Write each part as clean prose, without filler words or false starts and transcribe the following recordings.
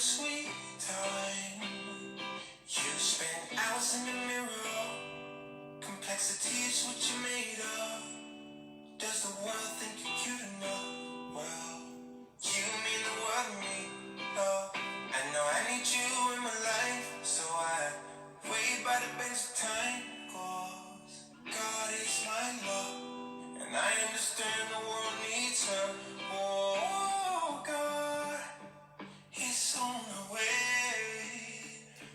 sweet time. You spend hours in the mirror. Complexity is what you're made of. Does the world think you're cute enough? Well, you mean the world to me, love. I know I need you in my life, so I wait by the bench of time. Cause God is my love, and I understand the world needs her. Oh, God, He's on the way.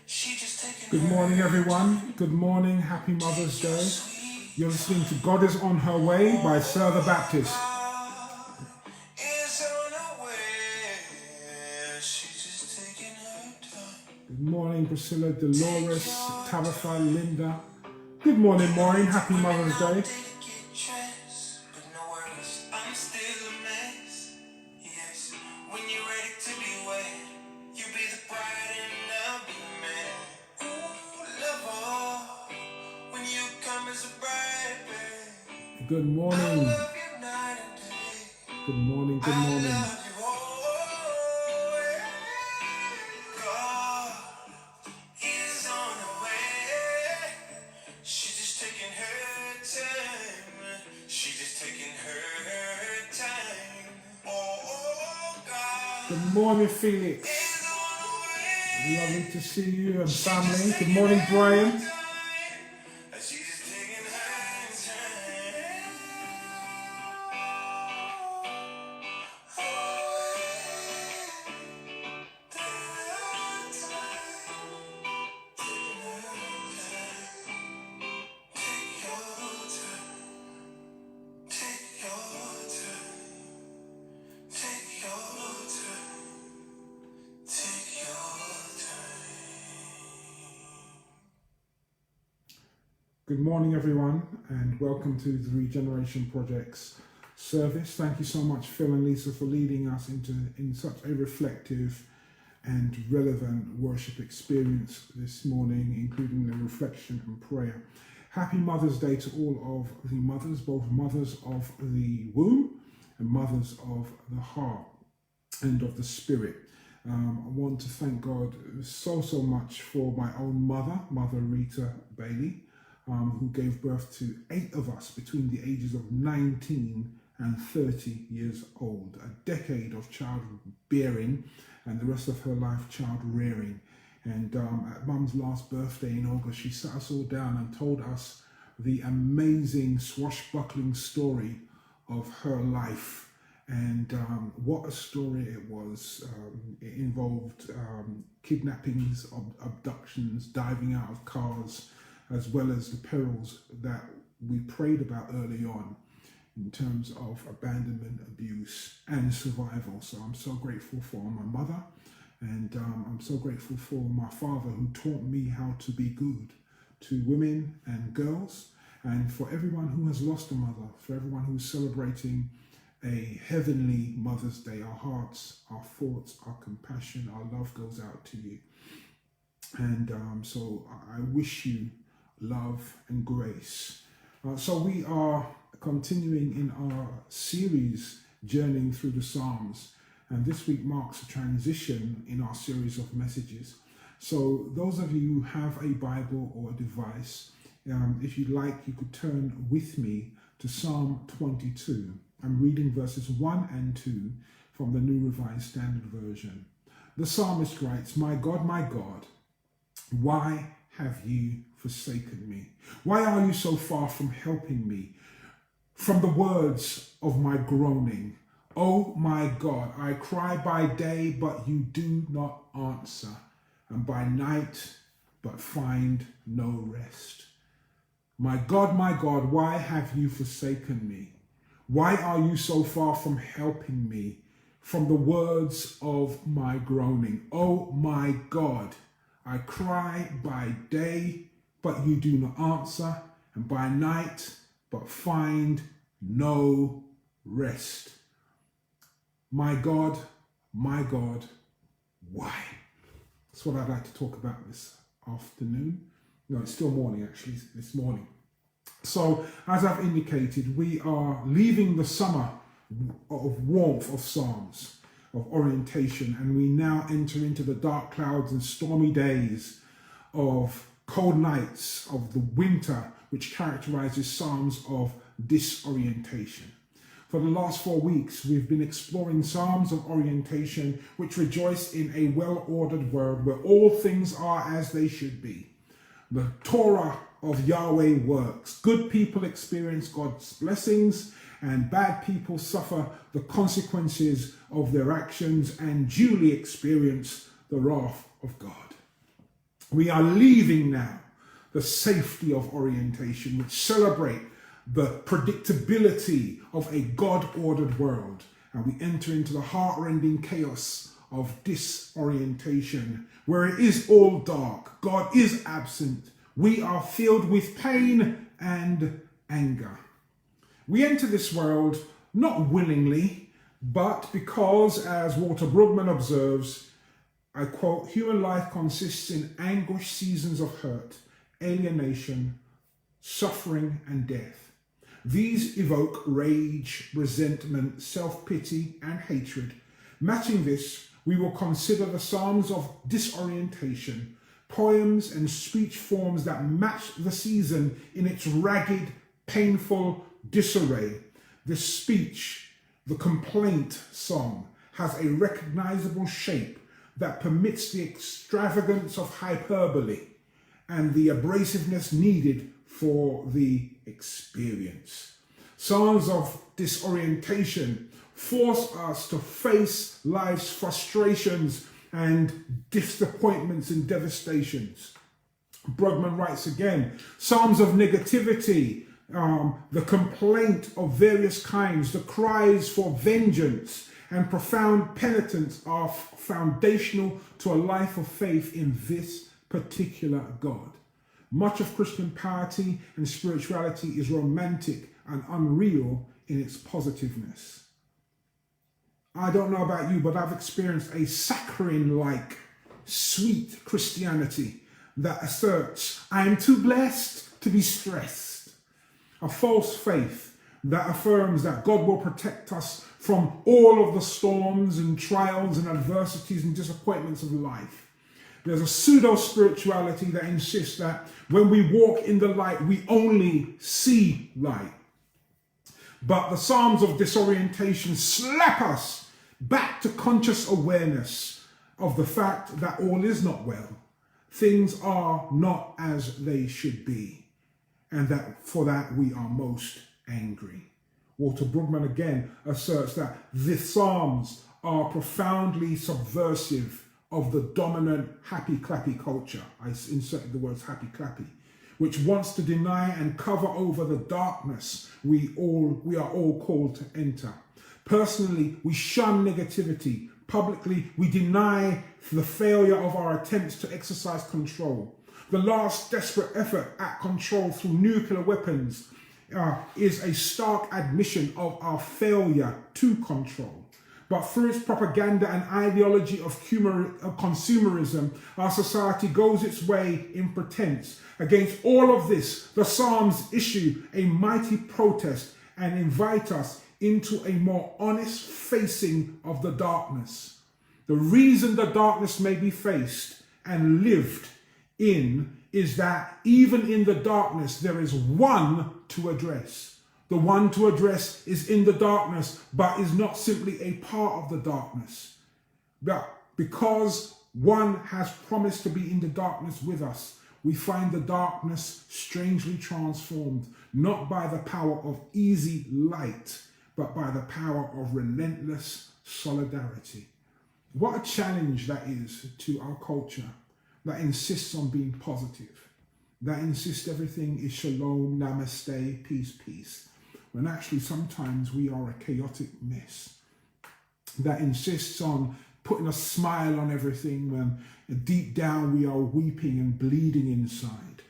She just taking Good morning, everyone. Good morning. Happy Mother's Day. You're listening to God is on Her Way by Sir the Baptist. Good morning, Priscilla, Dolores, Tabitha, Linda. Good morning, Maureen. Happy Mother's Day. Good morning. Good morning, good morning. Good morning, Felix. Lovely to see you and family. Good morning, Brian. Good morning, everyone, and welcome to the Regeneration Project's service. Thank you so much, Phil and Lisa, for leading us in such a reflective and relevant worship experience this morning, including the reflection and prayer. Happy Mother's Day to all of the mothers, both mothers of the womb and mothers of the heart and of the spirit. I want to thank God so much for my own mother, Mother Rita Bailey, who gave birth to 8 of us between the ages of 19 and 30 years old. A decade of childbearing and the rest of her life child rearing. And at Mum's last birthday in August, she sat us all down and told us the amazing swashbuckling story of her life. And what a story it was. It involved kidnappings, abductions, diving out of cars, as well as the perils that we prayed about early on in terms of abandonment, abuse, and survival. So I'm so grateful for my mother, and I'm so grateful for my father, who taught me how to be good to women and girls, and for everyone who has lost a mother, for everyone who's celebrating a heavenly Mother's Day. Our hearts, our thoughts, our compassion, our love goes out to you. And so I wish you love and grace. So we are continuing in our series, journeying through the Psalms, and this week marks a transition in our series of messages. So those of you who have a Bible or a device, if you'd like, you could turn with me to Psalm 22. I'm reading verses 1 and 2 from the New Revised Standard Version. The psalmist writes, my God, why have you forsaken me? Why are you so far from helping me? From the words of my groaning, oh my God, I cry by day, but you do not answer, and by night, but find no rest. My God, why have you forsaken me? Why are you so far from helping me? From the words of my groaning, oh my God, I cry by day, but you do not answer, and by night, but find no rest. My God, why? That's what I'd like to talk about this afternoon. No, it's still morning actually, this morning. So, as I've indicated, we are leaving the summer of warmth of Psalms. of orientation, and we now enter into the dark clouds and stormy days of cold nights of the winter, which characterizes Psalms of disorientation. For the last 4 weeks, we've been exploring Psalms of orientation, which rejoice in a well-ordered world where all things are as they should be. The Torah of Yahweh works. Good people experience God's blessings, and bad people suffer the consequences of their actions and duly experience the wrath of God. We are leaving now the safety of orientation, which celebrate the predictability of a God-ordered world, and we enter into the heart-rending chaos of disorientation, where it is all dark, God is absent, we are filled with pain and anger. We enter this world not willingly, but because, as Walter Brueggemann observes, I quote, human life consists in anguished seasons of hurt, alienation, suffering, and death. These evoke rage, resentment, self-pity, and hatred. Matching this, we will consider the Psalms of disorientation, poems and speech forms that match the season in its ragged, painful disarray. This speech, the complaint song, has a recognizable shape that permits the extravagance of hyperbole and the abrasiveness needed for the experience. Psalms of disorientation force us to face life's frustrations and disappointments and devastations. Brueggemann writes again, Psalms of negativity, the complaint of various kinds, the cries for vengeance and profound penitence are foundational to a life of faith in this particular God. Much of Christian piety and spirituality is romantic and unreal in its positiveness. I don't know about you, but I've experienced a saccharine-like sweet Christianity that asserts, I am too blessed to be stressed. A false faith that affirms that God will protect us from all of the storms and trials and adversities and disappointments of life. There's a pseudo-spirituality that insists that when we walk in the light, we only see light. But the Psalms of disorientation slap us back to conscious awareness of the fact that all is not well. Things are not as they should be, and that for that we are most angry. Walter Brueggemann again asserts that the Psalms are profoundly subversive of the dominant happy-clappy culture. I inserted the words happy-clappy, which wants to deny and cover over the darkness we are all called to enter. Personally, we shun negativity. Publicly, we deny the failure of our attempts to exercise control. The last desperate effort at control through nuclear weapons is a stark admission of our failure to control. But through its propaganda and ideology of consumerism, our society goes its way in pretense. Against all of this, the Psalms issue a mighty protest and invite us into a more honest facing of the darkness. The reason the darkness may be faced and lived in is that even in the darkness, there is one to address. The one to address is in the darkness, but is not simply a part of the darkness. But because one has promised to be in the darkness with us, we find the darkness strangely transformed, not by the power of easy light, but by the power of relentless solidarity. What a challenge that is to our culture that insists on being positive, that insists everything is shalom, namaste, peace, peace. When actually sometimes we are a chaotic mess, that insists on putting a smile on everything when deep down we are weeping and bleeding inside.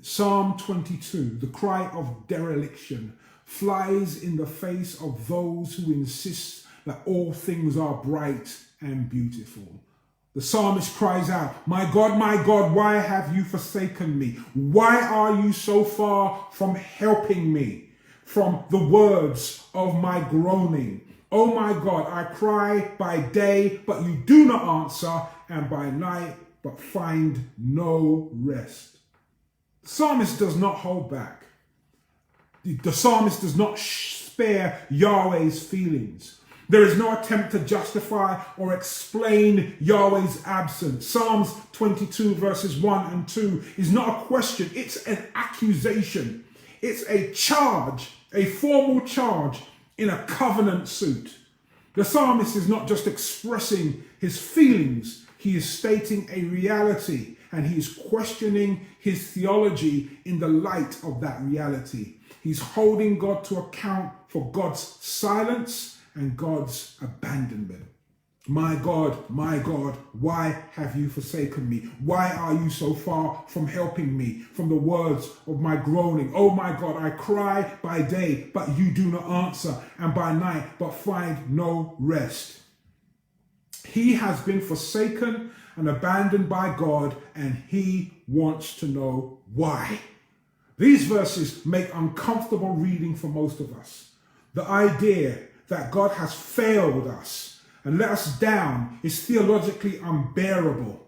Psalm 22, the cry of dereliction, flies in the face of those who insist that all things are bright and beautiful. The psalmist cries out, my God, why have you forsaken me? Why are you so far from helping me? From the words of my groaning. Oh my God, I cry by day, but you do not answer, and by night, but find no rest. The psalmist does not hold back. The psalmist does not spare Yahweh's feelings. There is no attempt to justify or explain Yahweh's absence. Psalms 22 verses 1 and 2 is not a question, it's an accusation. It's a charge, a formal charge in a covenant suit. The psalmist is not just expressing his feelings, he is stating a reality, and he is questioning his theology in the light of that reality. He's holding God to account for God's silence and God's abandonment. My God, why have you forsaken me? Why are you so far from helping me? From the words of my groaning. Oh my God, I cry by day, but you do not answer, and by night, but find no rest. He has been forsaken and abandoned by God, and he wants to know why. These verses make uncomfortable reading for most of us. The idea that God has failed us and let us down is theologically unbearable.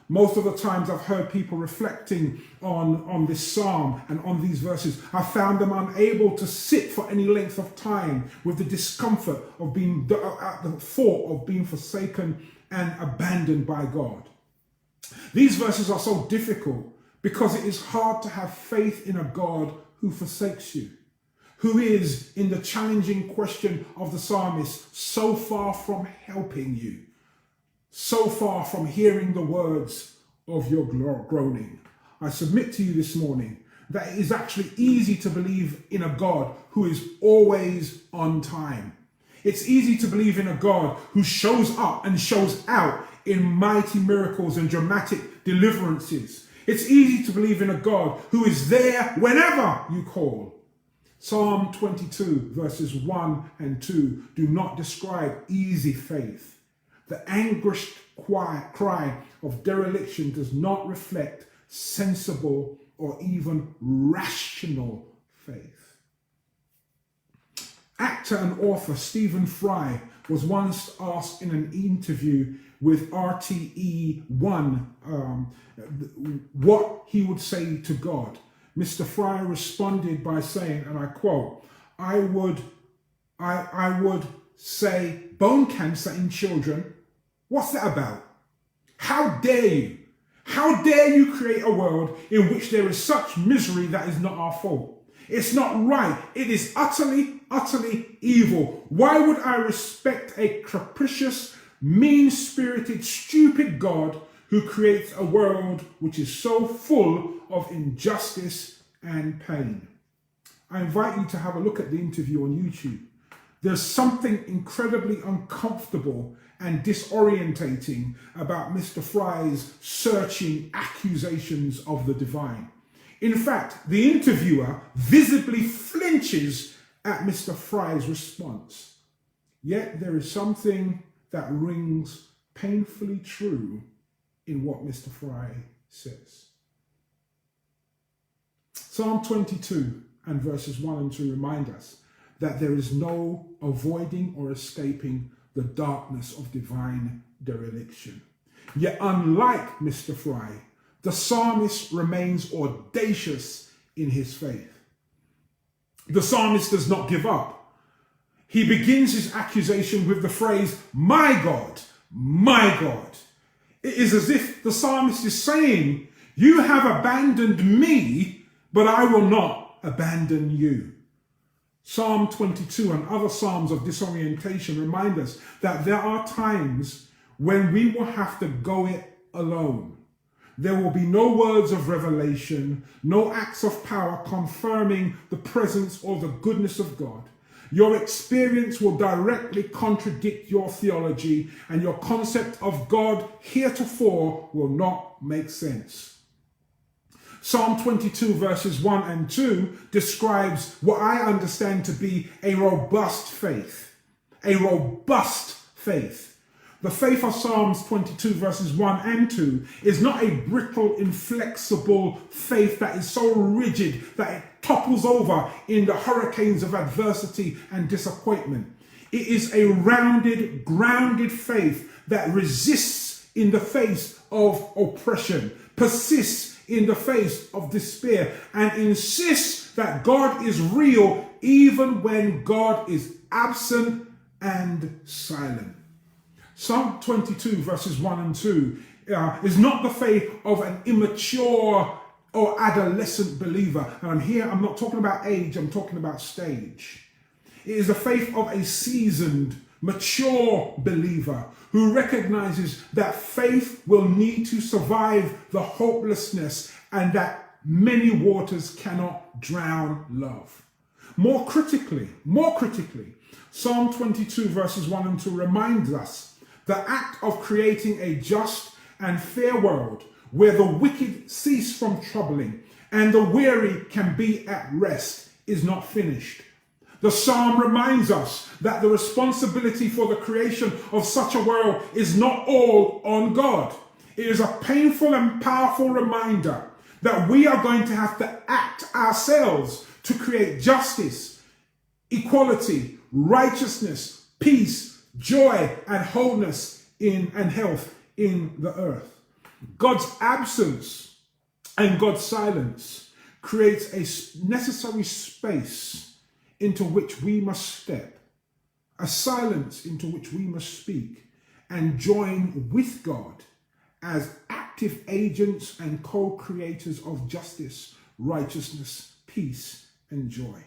Most of the times I've heard people reflecting on this psalm and on these verses, I found them unable to sit for any length of time with the discomfort of being at the thought of being forsaken and abandoned by God. These verses are so difficult because it is hard to have faith in a God who forsakes you, who is, in the challenging question of the psalmist, so far from helping you, so far from hearing the words of your groaning. I submit to you this morning that it is actually easy to believe in a God who is always on time. It's easy to believe in a God who shows up and shows out in mighty miracles and dramatic deliverances. It's easy to believe in a God who is there whenever you call. Psalm 22 verses 1 and 2 do not describe easy faith. The anguished cry of dereliction does not reflect sensible or even rational faith. Actor and author Stephen Fry was once asked in an interview with RTE1 what he would say to God. Mr. Fry responded by saying, and I quote, I would say, bone cancer in children, what's that about? How dare you? How dare you create a world in which there is such misery that is not our fault? It's not right. It is utterly, utterly evil. Why would I respect a capricious, mean-spirited, stupid God who creates a world which is so full of injustice and pain? I invite you to have a look at the interview on YouTube. There's something incredibly uncomfortable and disorientating about Mr. Fry's searching accusations of the divine. In fact, the interviewer visibly flinches at Mr. Fry's response. Yet there is something that rings painfully true in what Mr. Fry says. Psalm 22 and verses 1 and 2 remind us that there is no avoiding or escaping the darkness of divine dereliction. Yet unlike Mr. Fry, the psalmist remains audacious in his faith. The psalmist does not give up. He begins his accusation with the phrase, my God, my God. It is as if the psalmist is saying, you have abandoned me, but I will not abandon you. Psalm 22 and other psalms of disorientation remind us that there are times when we will have to go it alone. There will be no words of revelation, no acts of power confirming the presence or the goodness of God. Your experience will directly contradict your theology, and your concept of God heretofore will not make sense. Psalm 22 verses 1 and 2 describes what I understand to be a robust faith. A robust faith. The faith of Psalms 22 verses 1 and 2 is not a brittle, inflexible faith that is so rigid that it topples over in the hurricanes of adversity and disappointment. It is a rounded, grounded faith that resists in the face of oppression, persists in the face of despair, and insists that God is real even when God is absent and silent. Psalm 22 verses 1 and 2 is not the faith of an immature or adolescent believer. And I'm not talking about age, I'm talking about stage. It is the faith of a seasoned, mature believer who recognizes that faith will need to survive the hopelessness and that many waters cannot drown love. More critically, Psalm 22 verses 1 and 2 reminds us the act of creating a just and fair world where the wicked cease from troubling and the weary can be at rest is not finished. The psalm reminds us that the responsibility for the creation of such a world is not all on God. It is a painful and powerful reminder that we are going to have to act ourselves to create justice, equality, righteousness, peace, joy, and wholeness and health in the earth. God's absence and God's silence creates a necessary space into which we must step, a silence into which we must speak and join with God as active agents and co-creators of justice, righteousness, peace, and joy.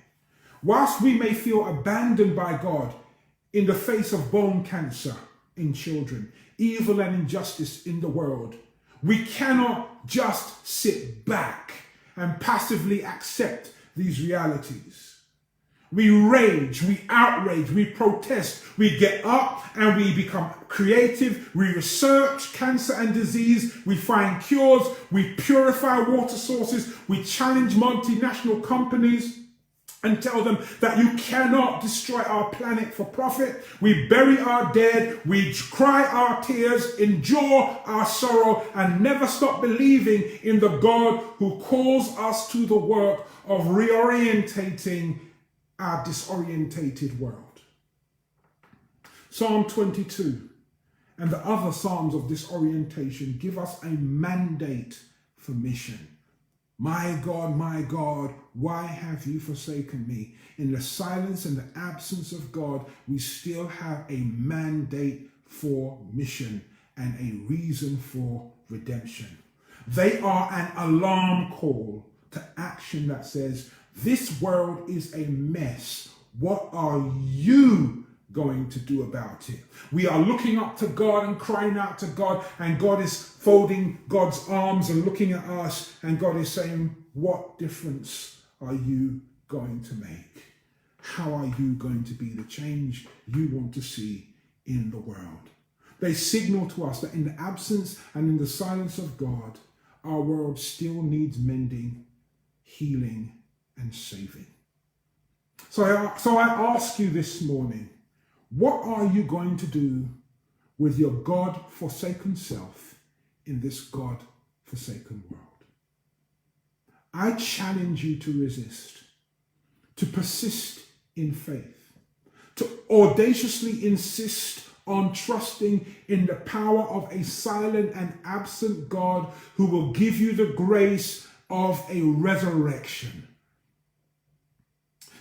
Whilst we may feel abandoned by God in the face of bone cancer in children, evil and injustice in the world, we cannot just sit back and passively accept these realities. We rage, we outrage, we protest, we get up and we become creative, we research cancer and disease, we find cures, we purify water sources, we challenge multinational companies and tell them that you cannot destroy our planet for profit. We bury our dead, we cry our tears, endure our sorrow, and never stop believing in the God who calls us to the work of reorientating our disorientated world. Psalm 22 and the other Psalms of disorientation give us a mandate for mission. My God, why have you forsaken me? In the silence and the absence of God, we still have a mandate for mission and a reason for redemption. They are an alarm call to action that says, this world is a mess. What are you going to do about it? We are looking up to God and crying out to God, and God is folding God's arms and looking at us, and God is saying, what difference are you going to make? How are you going to be the change you want to see in the world? They signal to us that in the absence and in the silence of God, our world still needs mending, healing, and saving. So I ask you this morning, what are you going to do with your God-forsaken self in this God-forsaken world? I challenge you to resist, to persist in faith, to audaciously insist on trusting in the power of a silent and absent God who will give you the grace of a resurrection,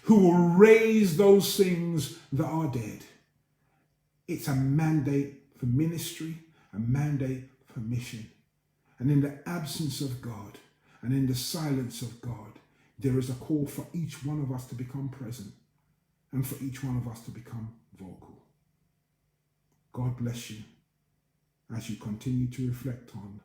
who will raise those things that are dead. It's a mandate for ministry, a mandate for mission. And in the absence of God and in the silence of God, there is a call for each one of us to become present and for each one of us to become vocal. God bless you as you continue to reflect on